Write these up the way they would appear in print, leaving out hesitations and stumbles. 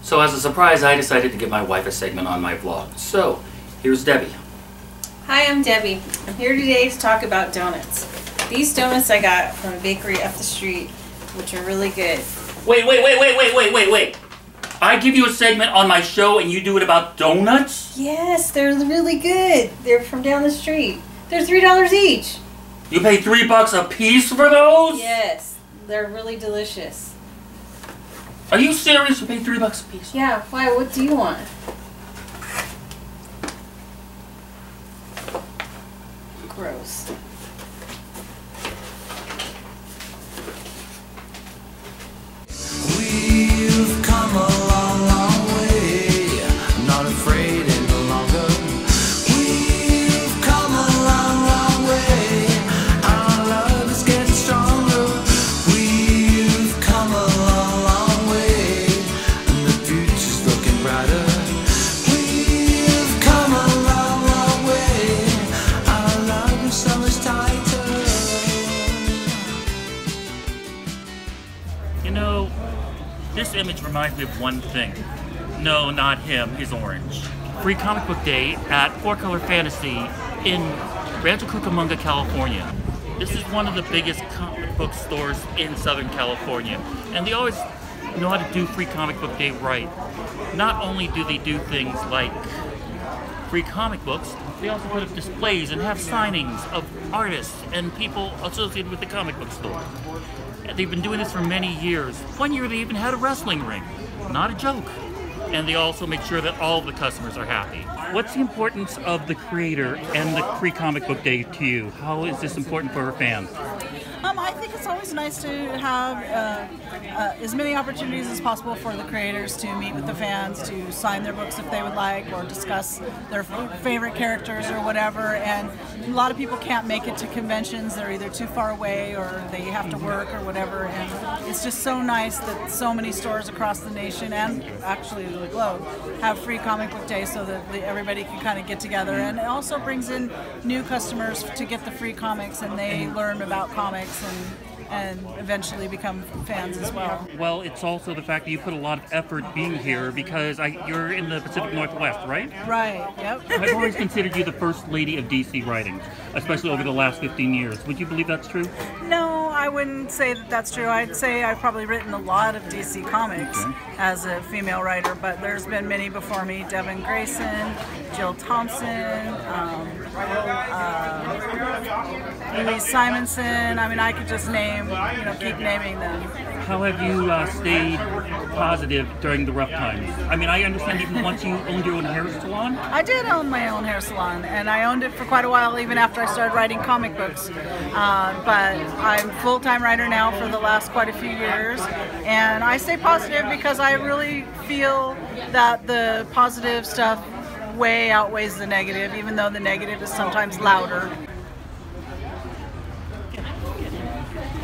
So as a surprise, I decided to give my wife a segment on my vlog. So, here's Debbie. Hi, I'm Debbie. I'm here today to talk about donuts. These donuts I got from a bakery up the street, which are really good. Wait. I give you a segment on my show and you do it about donuts? Yes, they're really good. They're from down the street. They're $3 each. You pay $3 a piece for those? Yes, they're really delicious. Are you serious? You pay $3 a piece? Yeah, why? What do you want? Gross. We've come a long, long way. I'm not afraid any longer. We've come a long, long way. Our love is getting stronger. We've come a long, long way, and the future's looking brighter. We've come a long, long way. Our love is so much tighter. You know, this image reminds me of one thing. No, not him, he's orange. Free Comic Book Day at 4-Color Fantasy in Rancho Cucamonga, California. This is one of the biggest comic book stores in Southern California, and they always know how to do Free Comic Book Day right. Not only do they do things like free comic books, they also put up displays and have signings of artists and people associated with the comic book store. They've been doing this for many years. One year they even had a wrestling ring. Not a joke. And they also make sure that all of the customers are happy. What's the importance of the creator and the Free Comic Book Day to you? How is this important for our fans? I think it's always nice to have as many opportunities as possible for the creators to meet with the fans, to sign their books if they would like, or discuss their favorite characters or whatever. And a lot of people can't make it to conventions. They're either too far away or they have to work or whatever. And it's just so nice that so many stores across the nation and actually the globe have Free Comic Book Day so that everybody can kind of get together. And it also brings in new customers to get the free comics, and they learn about comics and eventually become fans as well. Well, it's also the fact that you put a lot of effort being here because you're in the Pacific Northwest, right? Right, yep. I've always considered you the first lady of DC writings, especially over the last 15 years. Would you believe that's true? No, I wouldn't say that that's true. I'd say I've probably written a lot of DC comics as a female writer, but there's been many before me. Devin Grayson, Jill Thompson, Louise Simonson. I mean, I could just name, keep naming them. How have you stayed positive during the rough times? I mean, I understand even once you owned your own hair salon? I did own my own hair salon, and I owned it for quite a while, even after I started writing comic books. But I'm a full-time writer now for the last quite a few years, and I stay positive because I really feel that the positive stuff way outweighs the negative, even though the negative is sometimes louder.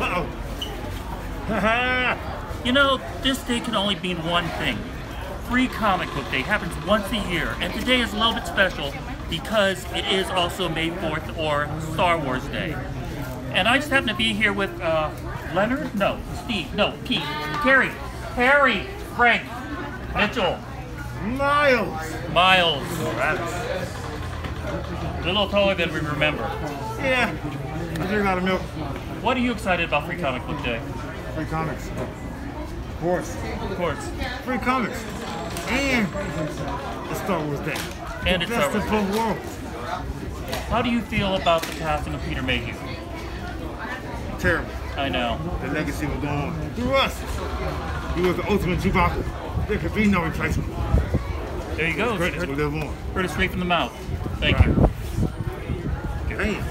Uh-oh. You know, this day can only mean one thing. Free Comic Book Day happens once a year, and today is a little bit special because it is also May 4th or Star Wars Day. And I just happen to be here with Leonard? No, Steve, no, Pete, Carrie, Harry, Frank, Mitchell, Miles, Travis. A little taller than we remember. Yeah, I drink a lot of milk. What are you excited about Free Comic Book Day? Free comics. Of course. Of course. Free comics. And it's Star Wars Day. And it's Star Wars Best of both worlds. How do you feel about the passing of Peter Mayhew? Terrible. I know. The legacy will go on through us. He was the ultimate Chewbacca. There could be no replacement. There you go. Greatness will live on. Heard it straight from the mouth. Thank you. Damn.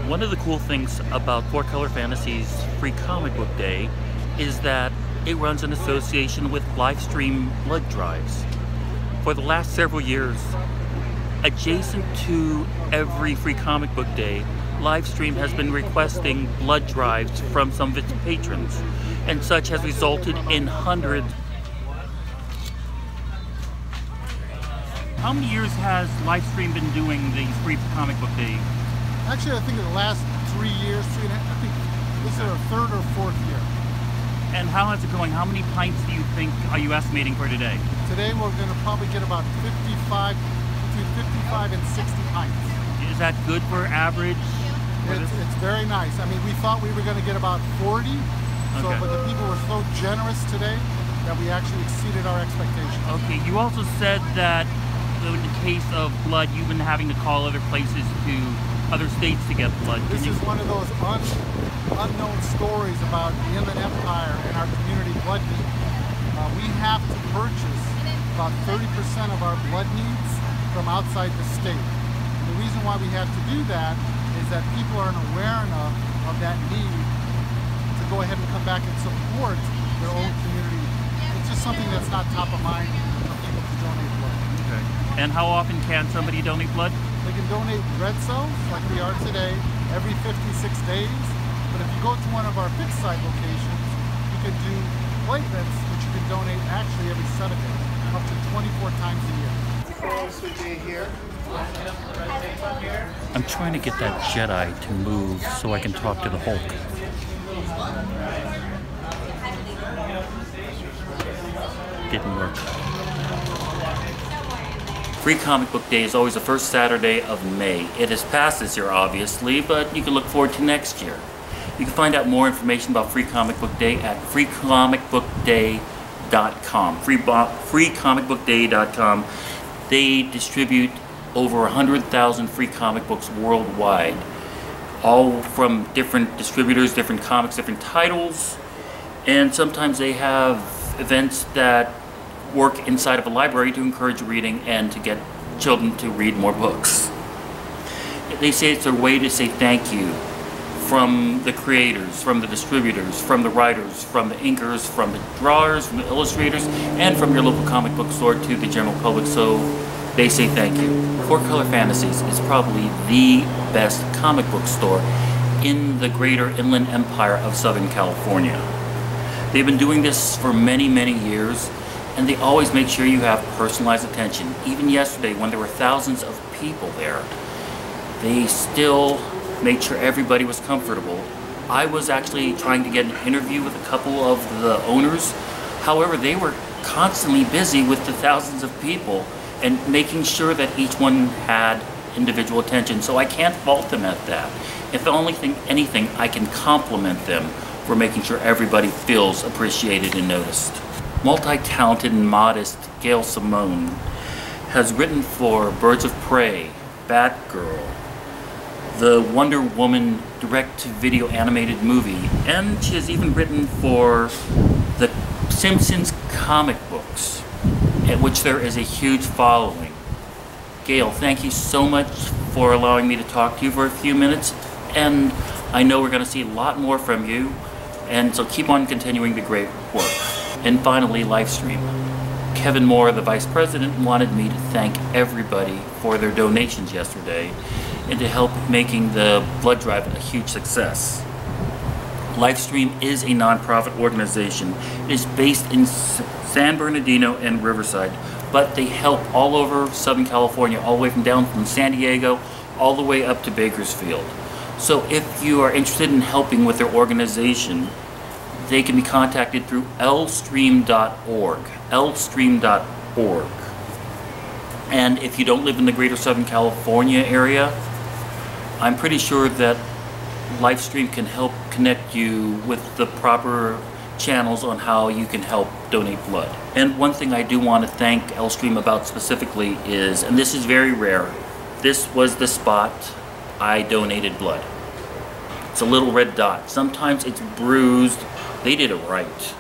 One of the cool things about 4-Color Fantasy's Free Comic Book Day is that it runs in association with live stream blood drives. For the last several years, adjacent to every Free Comic Book Day, Livestream has been requesting blood drives from some of its patrons, and such has resulted in hundreds. How many years has Livestream been doing these Free Comic Book Days? Actually, I think in the last 3 years, 3.5, I think this is our third or fourth year. And how is it going? How many pints do you think are you estimating for today? Today we're going to probably get about between 55 and 60 pints. Is that good for average? It's very nice. I mean, we thought we were going to get about 40, Okay. but the people were so generous today that we actually exceeded our expectations. Okay, you also said that in the case of blood, you've been having to call other places to other states to get blood. This is one of those unknown stories about the Inland Empire and our community blood need. We have to purchase about 30% of our blood needs from outside the state. And the reason why we have to do that is that people aren't aware enough of that need to go ahead and come back and support their own community. It's just something that's not top of mind for people to donate blood. Okay. And how often can somebody donate blood? They can donate red cells, like we are today, every 56 days. But if you go to one of our fixed site locations, you can do platelets, which you can donate actually every 7 days, up to 24 times a year. I'm trying to get that Jedi to move so I can talk to the Hulk. Didn't work. Free Comic Book Day is always the first Saturday of May. It has passed this year, obviously, but you can look forward to next year. You can find out more information about Free Comic Book Day at freecomicbookday.com. freecomicbookday.com. They distribute over 100,000 free comic books worldwide, all from different distributors, different comics, different titles, and sometimes they have events that work inside of a library to encourage reading and to get children to read more books. They say it's a way to say thank you from the creators, from the distributors, from the writers, from the inkers, from the drawers, from the illustrators, and from your local comic book store to the general public, so they say thank you. Four Color Fantasies is probably the best comic book store in the greater Inland Empire of Southern California. They've been doing this for many, many years, and they always make sure you have personalized attention. Even yesterday, when there were thousands of people there, they still made sure everybody was comfortable. I was actually trying to get an interview with a couple of the owners. However, they were constantly busy with the thousands of people and making sure that each one had individual attention. So I can't fault them at that. If anything, I can compliment them for making sure everybody feels appreciated and noticed. Multi-talented and modest Gail Simone has written for Birds of Prey, Batgirl, the Wonder Woman direct-to-video animated movie, and she has even written for the Simpsons comic books, at which there is a huge following. Gail, thank you so much for allowing me to talk to you for a few minutes, and I know we're going to see a lot more from you, and so keep on continuing the great work. And finally, Livestream. Kevin Moore, the Vice President, wanted me to thank everybody for their donations yesterday and to help making the blood drive a huge success. Livestream is a nonprofit organization. It is based in San Bernardino and Riverside, but they help all over Southern California, all the way from San Diego, all the way up to Bakersfield. So if you are interested in helping with their organization, they can be contacted through lstream.org. lstream.org. And if you don't live in the greater Southern California area, I'm pretty sure that Livestream can help connect you with the proper channels on how you can help donate blood. And one thing I do want to thank Lstream about specifically is, and this is very rare, this was the spot I donated blood. It's a little red dot. Sometimes it's bruised. They did it right.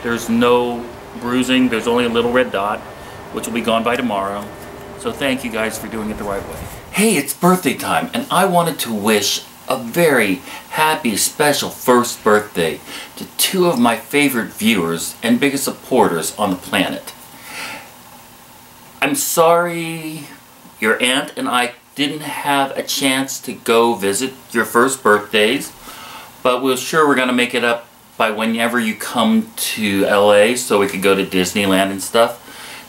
There's no bruising. There's only a little red dot, which will be gone by tomorrow. So thank you guys for doing it the right way. Hey, it's birthday time, and I wanted to wish a very happy, special first birthday to two of my favorite viewers and biggest supporters on the planet. I'm sorry your aunt and I didn't have a chance to go visit your first birthdays, but we're gonna make it up by whenever you come to LA so we could go to Disneyland and stuff.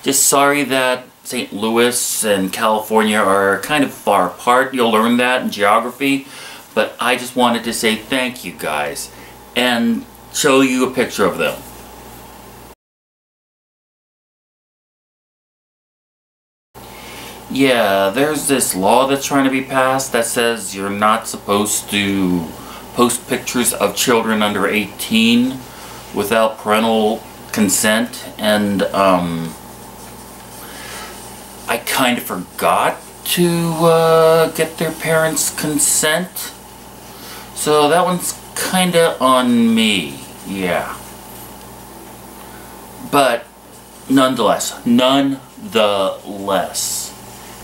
Just sorry that St. Louis and California are kind of far apart. You'll learn that in geography. But I just wanted to say thank you guys and show you a picture of them. Yeah, there's this law that's trying to be passed that says you're not supposed to post pictures of children under 18 without parental consent, and I kind of forgot to get their parents' consent, so that one's kind of on me, yeah. But nonetheless,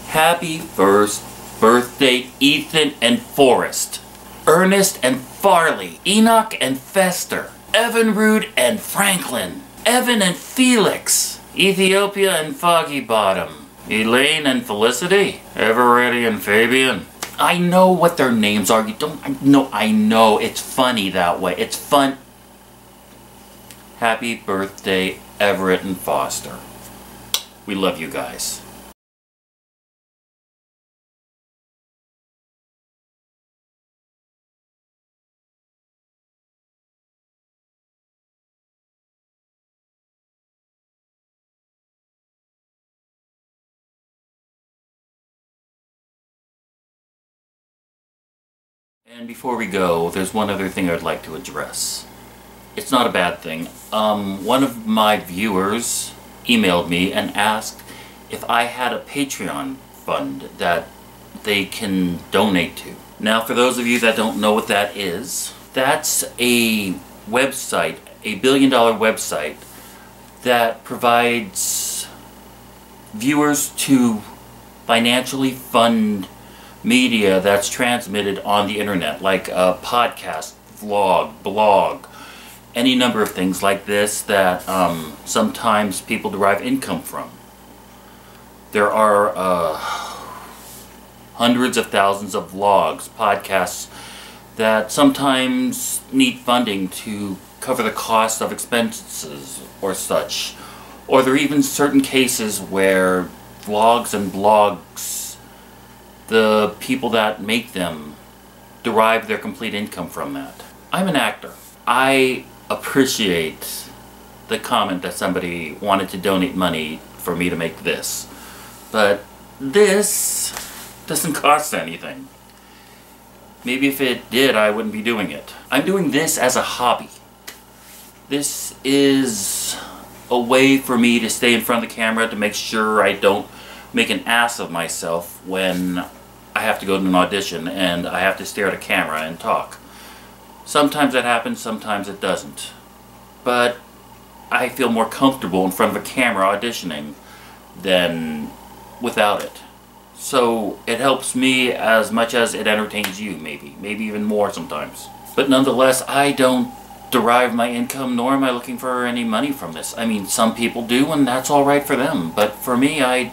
happy first birthday, Ethan and Forrest, Ernest and Farley, Enoch and Fester, Evinrude and Franklin, Evan and Felix, Ethiopia and Foggy Bottom, Elaine and Felicity, Eveready and Fabian. I know what their names are. You don't. I know. It's funny that way. It's fun. Happy birthday, Everett and Foster. We love you guys. And before we go, there's one other thing I'd like to address. It's not a bad thing. One of my viewers emailed me and asked if I had a Patreon fund that they can donate to. Now, for those of you that don't know what that is, that's a website, a billion-dollar website that provides viewers to financially fund media that's transmitted on the internet, like a podcast, vlog, blog, any number of things like this that sometimes people derive income from. There are hundreds of thousands of vlogs, podcasts that sometimes need funding to cover the cost of expenses or such. Or there are even certain cases where vlogs and blogs, the people that make them derive their complete income from that. I'm an actor. I appreciate the comment that somebody wanted to donate money for me to make this. But this doesn't cost anything. Maybe if it did, I wouldn't be doing it. I'm doing this as a hobby. This is a way for me to stay in front of the camera to make sure I don't make an ass of myself when I have to go to an audition and I have to stare at a camera and talk. Sometimes that happens, sometimes it doesn't. But I feel more comfortable in front of a camera auditioning than without it. So it helps me as much as it entertains you, maybe even more sometimes. But nonetheless, I don't derive my income, nor am I looking for any money from this. I mean, some people do, and that's all right for them. But for me, I'm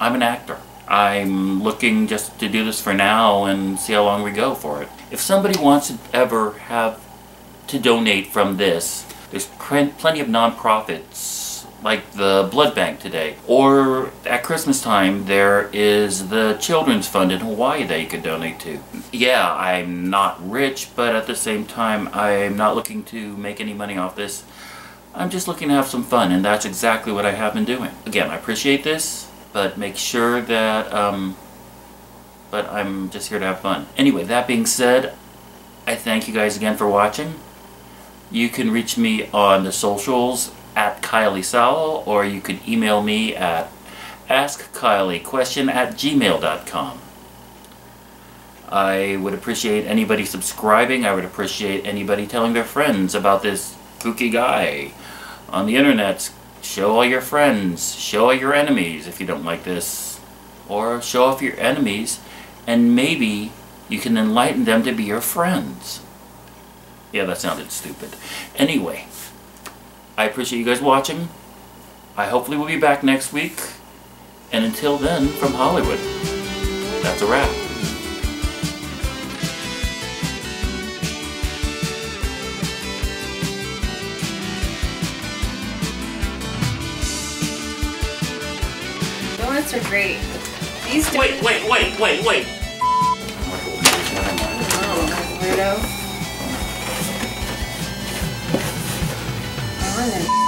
an actor. I'm looking just to do this for now and see how long we go for it. If somebody wants to ever have to donate from this, there's plenty of non-profits like the Blood Bank today. Or at Christmas time, there is the Children's Fund in Hawaii that you could donate to. Yeah, I'm not rich, but at the same time, I'm not looking to make any money off this. I'm just looking to have some fun, and that's exactly what I have been doing. Again, I appreciate this, but make sure that, but I'm just here to have fun. Anyway, that being said, I thank you guys again for watching. You can reach me on the socials at Kyle Isao, or you could email me at askkyliequestion@gmail.com. I would appreciate anybody subscribing. I would appreciate anybody telling their friends about this kooky guy on the internet. Show all your friends, show all your enemies if you don't like this, or show off your enemies and maybe you can enlighten them to be your friends. Yeah, that sounded stupid. Anyway, I appreciate you guys watching. I hopefully will be back next week. And until then, from Hollywood, that's a wrap. Donuts are great. These Wait. weirdo. Oh,